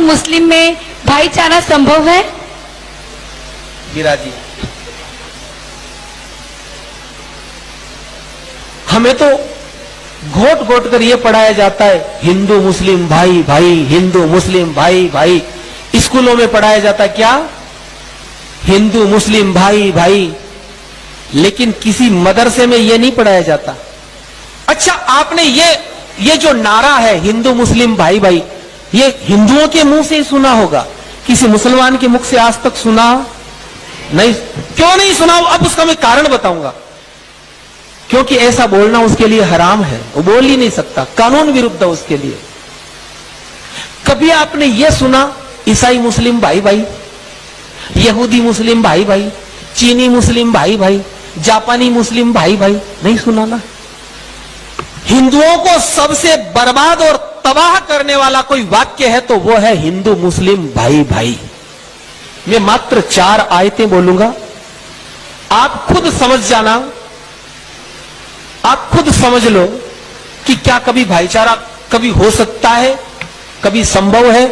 मुस्लिम में भाईचारा संभव है? मीरा जी, हमें तो घोट घोट कर यह पढ़ाया जाता है हिंदू मुस्लिम भाई भाई, हिंदू मुस्लिम भाई भाई। स्कूलों में पढ़ाया जाता है क्या? हिंदू मुस्लिम भाई भाई। लेकिन किसी मदरसे में यह नहीं पढ़ाया जाता। अच्छा, आपने ये जो नारा है हिंदू मुस्लिम भाई भाई, ये हिंदुओं के मुंह से ही सुना होगा, किसी मुसलमान के मुख से आज तक सुना नहीं? क्यों नहीं सुना? अब उसका मैं कारण बताऊंगा। क्योंकि ऐसा बोलना उसके लिए हराम है, वो बोल ही नहीं सकता, कानून विरुद्ध है उसके लिए। कभी आपने यह सुना ईसाई मुस्लिम भाई भाई, यहूदी मुस्लिम भाई भाई, चीनी मुस्लिम भाई भाई, जापानी मुस्लिम भाई भाई? नहीं सुना ना। हिंदुओं को सबसे बर्बाद और तबाह करने वाला कोई वाक्य है तो वो है हिंदू मुस्लिम भाई भाई। मैं मात्र 4 आयतें बोलूंगा, आप खुद समझ जाना, आप खुद समझ लो कि क्या कभी भाईचारा कभी हो सकता है, कभी संभव है।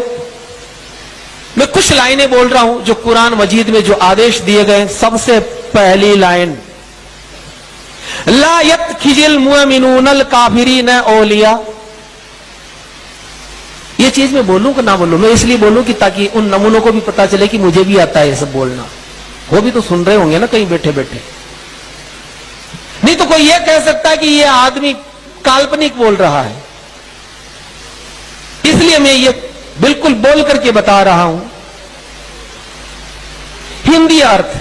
मैं कुछ लाइनें बोल रहा हूं जो कुरान मजीद में जो आदेश दिए गए। सबसे पहली लाइन, ला यत्खिजिल मुमिनूनल काफिरीन औलिया। ये चीज मैं बोलूं कि ना बोलूं? मैं इसलिए बोलूं कि ताकि उन नमूनों को भी पता चले कि मुझे भी आता है ये सब बोलना। वो भी तो सुन रहे होंगे ना कहीं बैठे बैठे। नहीं तो कोई ये कह सकता है कि ये आदमी काल्पनिक बोल रहा है। इसलिए मैं ये बिल्कुल बोल करके बता रहा हूं। हिंदी अर्थ,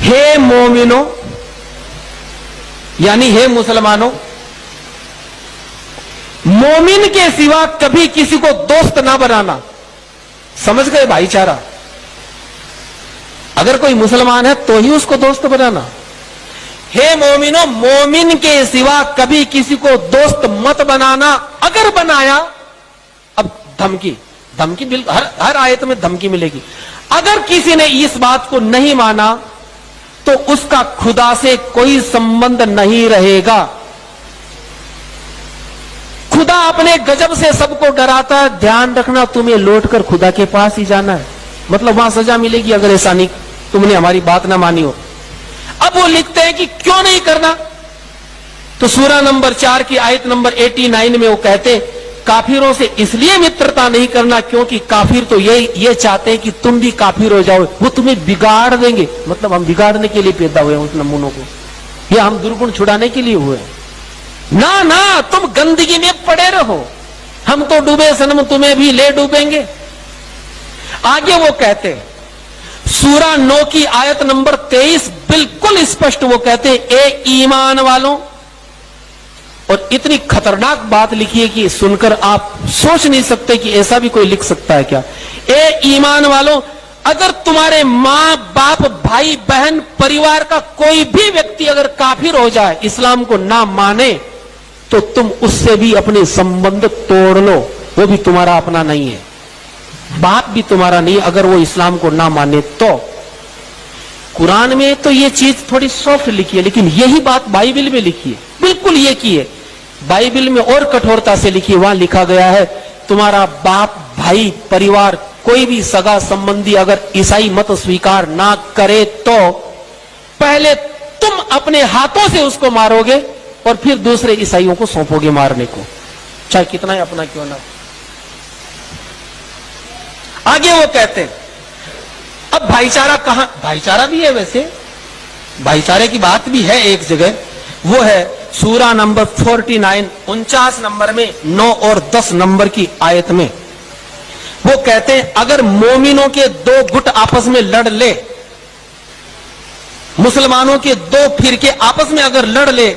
हे मोमिनो, यानी हे मुसलमानों, मोमिन के सिवा कभी किसी को दोस्त ना बनाना। समझ गए? भाईचारा। अगर कोई मुसलमान है तो ही उसको दोस्त बनाना। हे मोमिनो, मोमिन के सिवा कभी किसी को दोस्त मत बनाना। अगर बनाया, अब धमकी धमकी बिल्कुल हर आयत में धमकी मिलेगी। अगर किसी ने इस बात को नहीं माना तो उसका खुदा से कोई संबंध नहीं रहेगा। खुदा अपने गजब से सबको डराता है। ध्यान रखना, तुम्हें लौटकर खुदा के पास ही जाना है। मतलब वहां सजा मिलेगी अगर ऐसा नहीं, तुमने हमारी बात ना मानी हो। अब वो लिखते हैं कि क्यों नहीं करना, तो सूरा नंबर 4 की आयत नंबर 89 में वो कहते काफिरों से इसलिए मित्रता नहीं करना क्योंकि काफिर तो ये चाहते हैं कि तुम भी काफिर हो जाओ, वो तुम्हें बिगाड़ देंगे। मतलब हम बिगाड़ने के लिए पैदा हुए हैं उस नमूनों को, या हम दुर्गुण छुड़ाने के लिए हुए हैं? ना ना, तुम गंदगी में पड़े रहो, हम तो डूबे सनम, तुम्हें भी ले डूबेंगे। आगे वो कहते सूरा 9 की आयत नंबर 23 बिल्कुल स्पष्ट वो कहते, ए ईमान वालों, और इतनी खतरनाक बात लिखी है कि सुनकर आप सोच नहीं सकते कि ऐसा भी कोई लिख सकता है क्या। ए ईमान वालों, अगर तुम्हारे मां बाप भाई बहन परिवार का कोई भी व्यक्ति अगर काफिर हो जाए, इस्लाम को ना माने, तो तुम उससे भी अपने संबंध तोड़ लो। वो भी तुम्हारा अपना नहीं है, बाप भी तुम्हारा नहीं, अगर वो इस्लाम को ना माने तो। कुरान में तो ये चीज थोड़ी सॉफ्ट लिखी है, लेकिन यही बात बाइबल में लिखी है, बिल्कुल ये की है। बाइबल में और कठोरता से लिखी है। वहां लिखा गया है तुम्हारा बाप भाई परिवार कोई भी सगा संबंधी अगर ईसाई मत स्वीकार ना करे तो पहले तुम अपने हाथों से उसको मारोगे और फिर दूसरे ईसाइयों को सौंपोगे मारने को, चाहे कितना ही अपना क्यों ना। आगे वो कहते हैं, अब भाईचारा कहां? भाईचारा भी है वैसे, भाईचारे की बात भी है एक जगह, वो है सूरा नंबर 49 49 नंबर में 9 और 10 नंबर की आयत में। वो कहते हैं अगर मोमिनों के 2 गुट आपस में लड़ ले, मुसलमानों के 2 फिरके आपस में अगर लड़ ले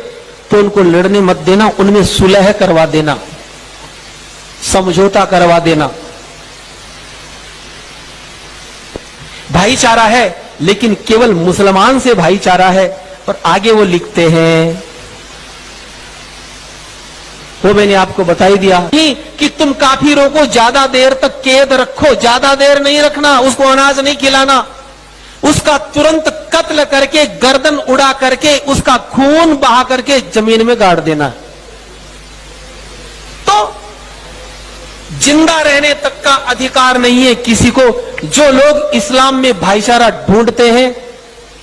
तो उनको लड़ने मत देना, उनमें सुलह करवा देना, समझौता करवा देना। भाईचारा है लेकिन केवल मुसलमान से भाईचारा है। और आगे वो लिखते हैं, वो मैंने आपको बता ही दिया कि तुम काफिरों को ज्यादा देर तक कैद रखो, ज्यादा देर नहीं रखना, उसको अनाज नहीं खिलाना, उसका तुरंत कत्ल करके गर्दन उड़ा करके उसका खून बहा करके जमीन में गाड़ देना। तो जिंदा रहने तक का अधिकार नहीं है किसी को। जो लोग इस्लाम में भाईचारा ढूंढते हैं,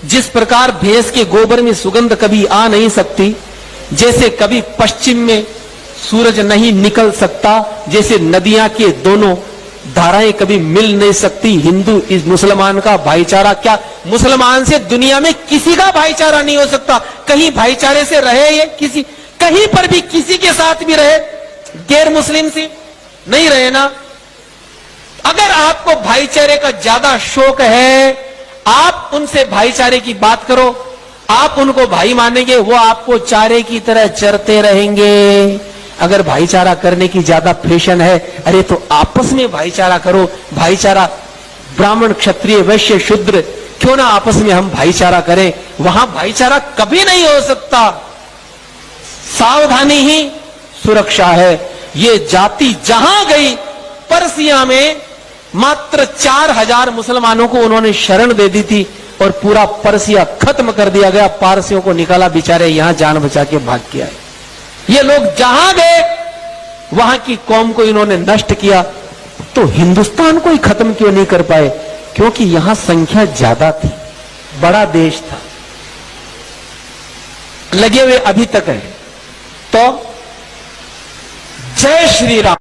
जिस प्रकार भैंस के गोबर में सुगंध कभी आ नहीं सकती, जैसे कभी पश्चिम में सूरज नहीं निकल सकता, जैसे नदियां के दोनों धाराएं कभी मिल नहीं सकती, हिंदू इस मुसलमान का भाईचारा, क्या मुसलमान से दुनिया में किसी का भाईचारा नहीं हो सकता? कहीं भाईचारे से रहे ये किसी, कहीं पर भी किसी के साथ भी रहे गैर मुस्लिम से नहीं रहे ना। अगर आपको भाईचारे का ज्यादा शौक है, आप उनसे भाईचारे की बात करो, आप उनको भाई मानेंगे, वो आपको चारे की तरह चरते रहेंगे। अगर भाईचारा करने की ज्यादा फैशन है, अरे तो आपस में भाईचारा करो। भाईचारा ब्राह्मण क्षत्रिय वैश्य शूद्र, क्यों ना आपस में हम भाईचारा करें। वहां भाईचारा कभी नहीं हो सकता। सावधानी ही सुरक्षा है। ये जाति जहां गई, पर्सिया में मात्र 4000 मुसलमानों को उन्होंने शरण दे दी थी और पूरा पर्सिया खत्म कर दिया गया। पारसियों को निकाला, बेचारे यहां जान बचा के भाग के आए। ये लोग जहां गए वहां की कौम को इन्होंने नष्ट किया। तो हिंदुस्तान को ही खत्म क्यों नहीं कर पाए? क्योंकि यहां संख्या ज्यादा थी, बड़ा देश था, लगे हुए अभी तक है। तो जय श्री राम।